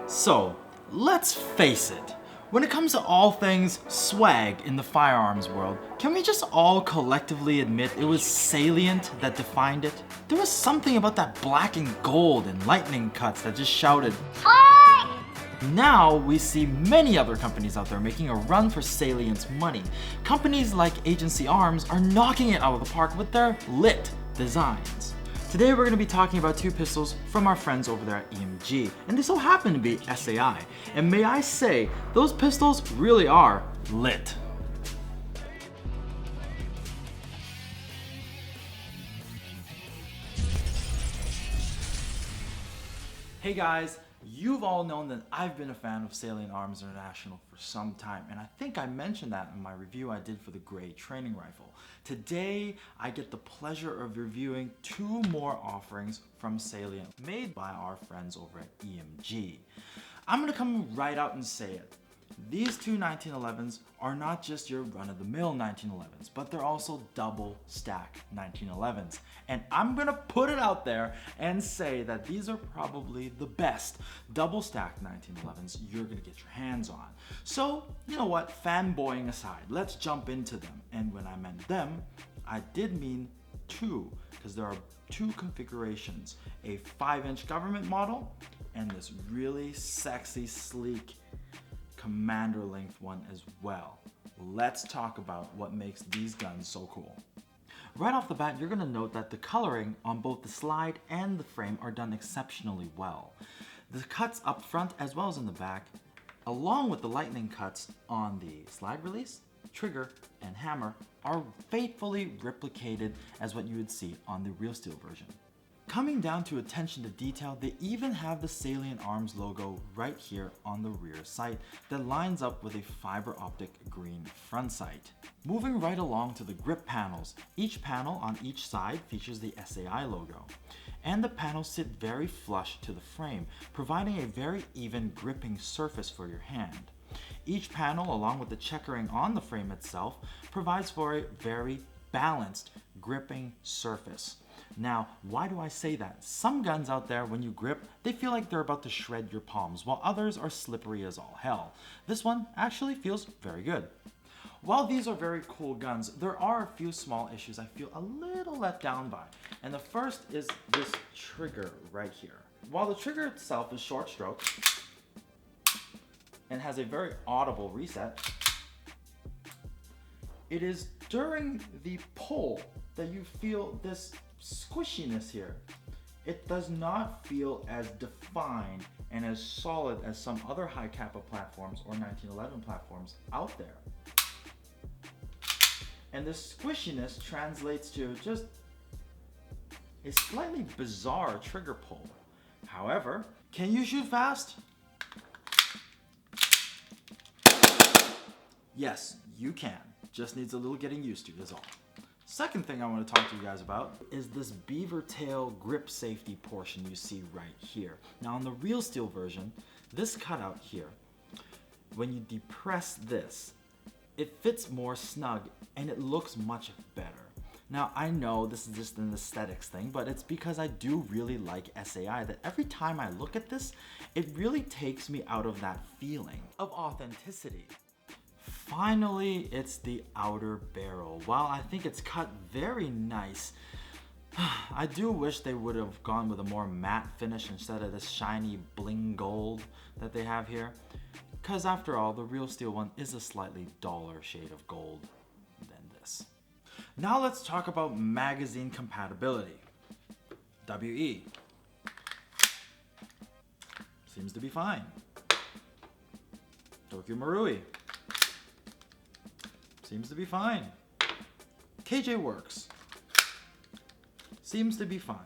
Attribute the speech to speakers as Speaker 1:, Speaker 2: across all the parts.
Speaker 1: So, let's face it. When it comes to all things swag in the firearms world, can we just all collectively admit it was Salient that defined it? There was something about that black and gold and lightning cuts that just shouted, "Swag!" Now we see many other companies out there making a run for Salient's money. Companies like Agency Arms are knocking it out of the park with their lit designs. Today we're going to be talking about two pistols from our friends over there at EMG, and they so happen to be SAI. And may I say, those pistols really are lit. Hey guys, you've all known that I've been a fan of Salient Arms International for some time, and I think I mentioned that in my review I did for the Gray training rifle. Today, I get the pleasure of reviewing two more offerings from Salient made by our friends over at EMG. I'm gonna come right out and say it. These two 1911s are not just your run-of-the-mill 1911s, but they're also double stack 1911s. And I'm gonna put it out there and say that these are probably the best double stack 1911s you're gonna get your hands on. So, you know what, fanboying aside, let's jump into them. And when I meant them, I did mean two, because there are two configurations, a 5-inch government model and this really sexy, sleek commander length one as well. Let's talk about what makes these guns so cool. Right off the bat, you're gonna note that the coloring on both the slide and the frame are done exceptionally well. The cuts up front as well as in the back, along with the lightning cuts on the slide release, trigger, and hammer, are faithfully replicated as what you would see on the real steel version. Coming down to attention to detail, they even have the Salient Arms logo right here on the rear sight that lines up with a fiber optic green front sight. Moving right along to the grip panels, each panel on each side features the SAI logo, and the panels sit very flush to the frame, providing a very even gripping surface for your hand. Each panel, along with the checkering on the frame itself, provides for a very balanced gripping surface. Now, why do I say that? Some guns out there, when you grip, they feel like they're about to shred your palms, while others are slippery as all hell. This one actually feels very good. While these are very cool guns, there are a few small issues I feel a little let down by. And the first is this trigger right here. While the trigger itself is short stroke and has a very audible reset, it is during the pull that you feel this squishiness here. It does not feel as defined and as solid as some other Hi-Capa platforms or 1911 platforms out there. And this squishiness translates to just a slightly bizarre trigger pull. However, can you shoot fast? Yes, you can. Just needs a little getting used to, is all. Second thing I want to talk to you guys about is this beaver tail grip safety portion you see right here. Now on the real steel version, this cutout here, when you depress this, it fits more snug and it looks much better. Now I know this is just an aesthetics thing, but it's because I do really like SAI that every time I look at this, it really takes me out of that feeling of authenticity. Finally, it's the outer barrel. While I think it's cut very nice, I do wish they would have gone with a more matte finish instead of this shiny bling gold that they have here. Because after all, the real steel one is a slightly duller shade of gold than this. Now let's talk about magazine compatibility. WE. Seems to be fine. Tokyo Marui. Seems to be fine. KJ Works. Seems to be fine.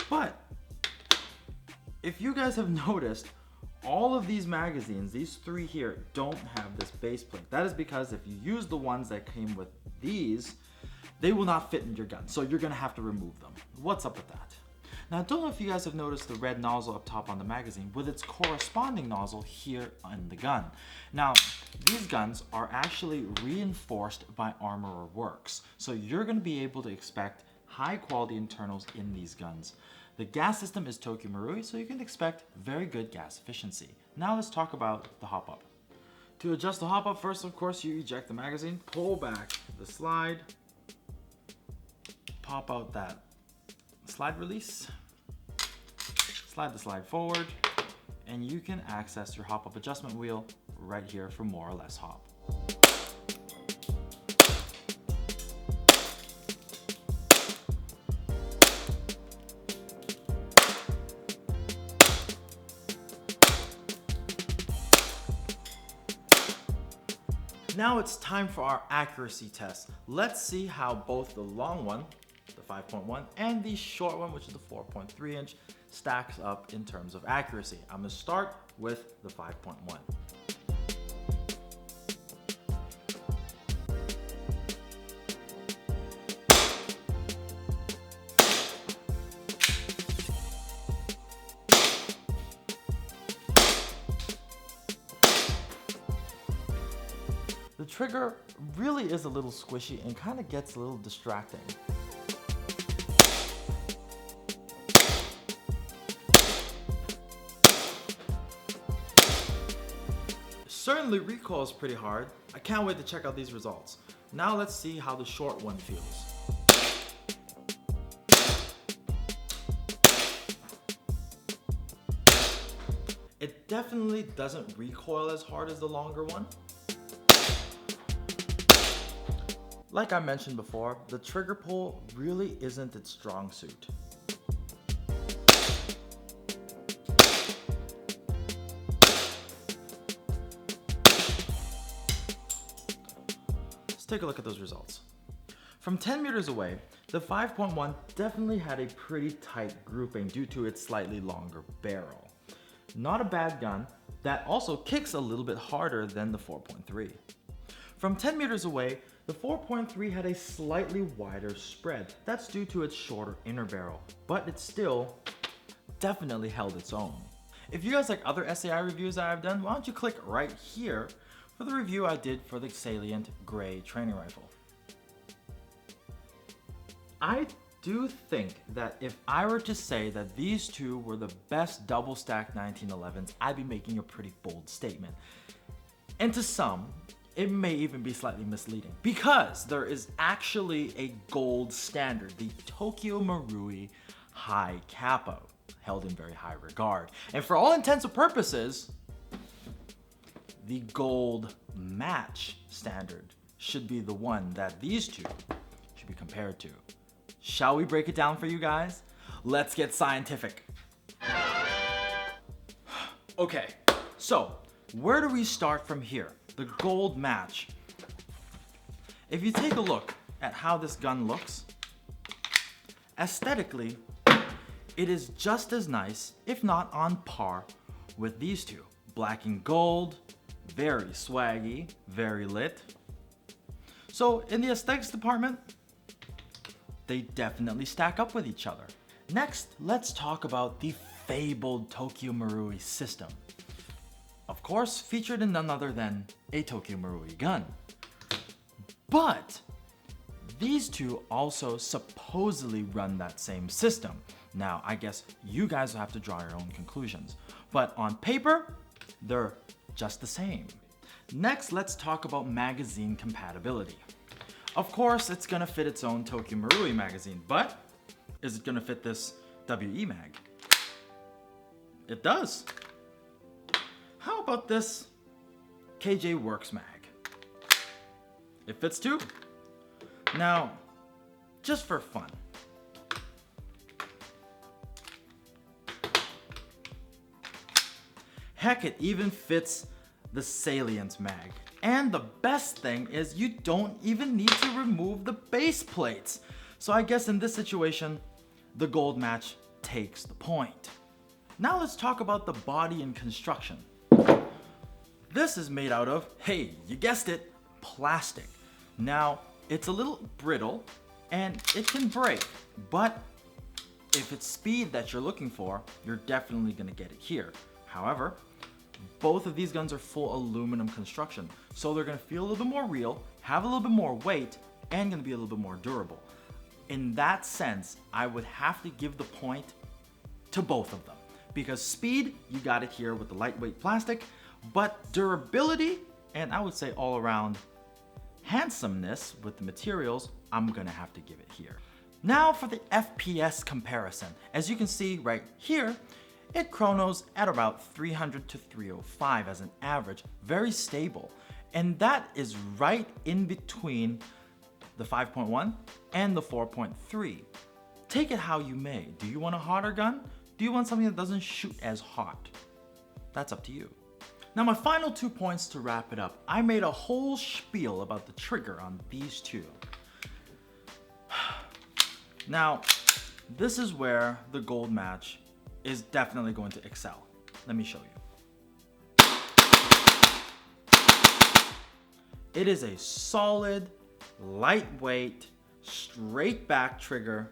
Speaker 1: But if you guys have noticed, all of these magazines, these three here, don't have this base plate. That is because if you use the ones that came with these, they will not fit in your gun. So you're gonna have to remove them. What's up with that? Now I don't know if you guys have noticed the red nozzle up top on the magazine with its corresponding nozzle here on the gun. Now these guns are actually reinforced by Armorer Works, so you're going to be able to expect high quality internals in these guns. The gas system is Tokyo Marui, so you can expect very good gas efficiency. Now let's talk about the hop-up. To adjust the hop-up, first of course you eject the magazine, pull back the slide, pop out that slide release, slide the slide forward, and you can access your hop-up adjustment wheel right here for more or less hop. Now it's time for our accuracy test. Let's see how both the long one, the 5.1, and the short one, which is the 4.3 inch, stacks up in terms of accuracy. I'm gonna start with the 5.1. The trigger really is a little squishy and kind of gets a little distracting. Certainly recoils pretty hard. I can't wait to check out these results. Now let's see how the short one feels. It definitely doesn't recoil as hard as the longer one. Like I mentioned before, the trigger pull really isn't its strong suit. Let's take a look at those results. From 10 meters away, the 5.1 definitely had a pretty tight grouping due to its slightly longer barrel. Not a bad gun, that also kicks a little bit harder than the 4.3. From 10 meters away, the 4.3 had a slightly wider spread. That's due to its shorter inner barrel, but it still definitely held its own. If you guys like other SAI reviews that I've done, why don't you click right here for the review I did for the Salient Gray training rifle. I do think that if I were to say that these two were the best double stack 1911s, I'd be making a pretty bold statement. And to some, it may even be slightly misleading because there is actually a gold standard, the Tokyo Marui Hi-Capa, held in very high regard. And for all intents and purposes, the gold match standard should be the one that these two should be compared to. Shall we break it down for you guys? Let's get scientific. Okay, so where do we start from here? The gold match. If you take a look at how this gun looks, aesthetically, it is just as nice, if not on par, with these two. Black and gold, very swaggy, very lit. So in the aesthetics department, they definitely stack up with each other. Next, let's talk about the fabled Tokyo Marui system. Of course, featured in none other than a Tokyo Marui gun. But these two also supposedly run that same system. Now, I guess you guys will have to draw your own conclusions. But on paper, they're just the same. Next, let's talk about magazine compatibility. Of course, it's gonna fit its own Tokyo Marui magazine, but is it gonna fit this WE mag? It does. How about this KJ Works mag? It fits too. Now, just for fun, heck, it even fits the Salient mag. And the best thing is you don't even need to remove the base plates. So I guess in this situation, the gold match takes the point. Now let's talk about the body and construction. This is made out of, hey, you guessed it, plastic. Now, it's a little brittle and it can break, but if it's speed that you're looking for, you're definitely gonna get it here. However, both of these guns are full aluminum construction, so they're gonna feel a little bit more real, have a little bit more weight, and gonna be a little bit more durable. In that sense, I would have to give the point to both of them. Because speed, you got it here with the lightweight plastic, but durability, and I would say all around handsomeness with the materials, I'm gonna have to give it here. Now for the FPS comparison. As you can see right here, it chronos at about 300 to 305 as an average, very stable. And that is right in between the 5.1 and the 4.3. Take it how you may. Do you want a hotter gun? Do you want something that doesn't shoot as hot? That's up to you. Now my final 2 points to wrap it up. I made a whole spiel about the trigger on these two. Now, this is where the gold match is definitely going to excel. Let me show you. It is a solid, lightweight, straight back trigger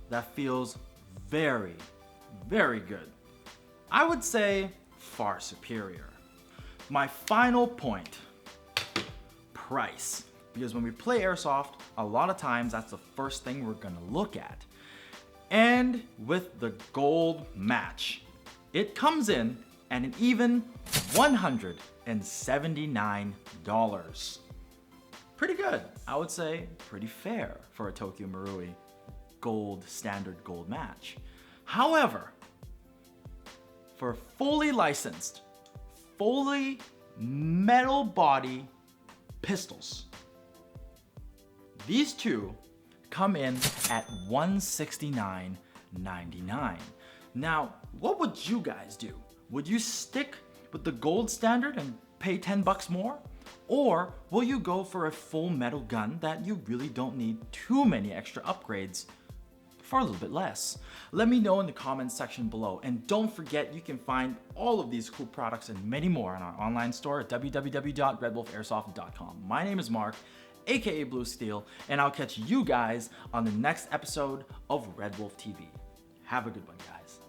Speaker 1: that feels very, very good. I would say far superior. My final point, price. Because when we play airsoft, a lot of times that's the first thing we're gonna look at. And with the gold match, it comes in at an even $179. Pretty good. I would say pretty fair for a Tokyo Marui standard gold match. However, for fully licensed, fully metal body pistols, these two come in at $169.99. Now, what would you guys do? Would you stick with the gold standard and pay 10 bucks more? Or will you go for a full metal gun that you really don't need too many extra upgrades for a little bit less? Let me know in the comments section below. And don't forget, you can find all of these cool products and many more on our online store at www.redwolfairsoft.com. My name is Mark, aka Blue Steel, and I'll catch you guys on the next episode of RedWolf TV. Have a good one, guys.